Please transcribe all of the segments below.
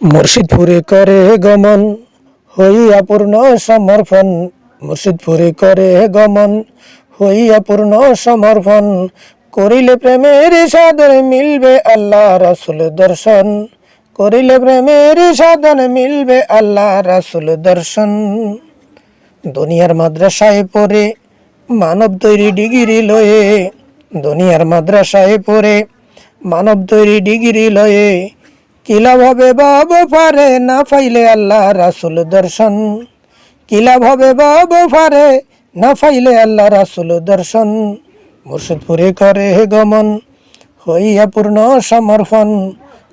মুর্শিদপুরে করে গমন হইয়া পূর্ণ সমর্পণ। মুর্শিদপুরে করে গমন হইয়া পূর্ণ সমর্পণ। করিলে প্রেমের সাধন মিলবে আল্লাহ রাসূল দর্শন। করিলে প্রেমের সাধন মিলবে আল্লাহ রাসূল দর্শন। দুনিয়ার মাদ্রাসায় পড়ে মানব তৈরি ডিগ্রি লয়ে, দুনিয়ার মাদ্রাসায় পড়ে মানব তৈরি ডিগ্রি লয়ে, কি লাভ হবে বাব ফারে না পাইলে আল্লাহ রাসূল দর্শন। কি লাভ হবে বাব ফারে না পাইলে আল্লাহ রাসূল দর্শন। মুর্শিদপুরে করে গমন হইয়া পূর্ণ সমর্পণ।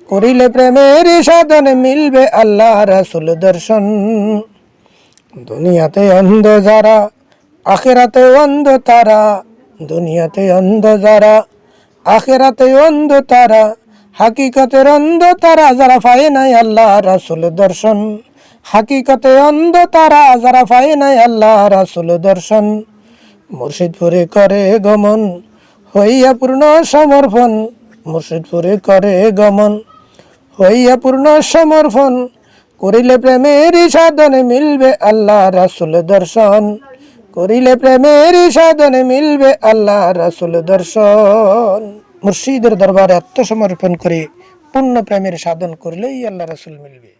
করিলে প্রেমের সাধন মিলবে আল্লাহ রাসূল দর্শন। দুনিয়াতে অন্ধ যারা আখিরাতে অন্ধ তারা, দুনিয়াতে অন্ধ যারা আখিরাতে অন্ধ তারা, হাকিকতের অন্ধ তারা যারা পায় নাই আল্লাহ রাসূল দর্শন। হাকিকতে অন্ধ তারা যারা পায় নাই আল্লাহ রাসূল দর্শন। মুর্শিদপুরে করে গমন হইয়া পূর্ণ সমর্পণ। মুর্শিদপুরে করে গমন হইয়া পূর্ণ সমর্পণ। করিলে প্রেমের সাধন মিলবে আল্লাহ রাসূল দর্শন। করিলে প্রেমের সাধন মিলবে আল্লাহ রাসূল দর্শন। মুর্শিদের দরবারে আত্মসমর্পণ করে পূর্ণ প্রেমের সাধন করলেই আল্লাহ রাসূল মিলবে।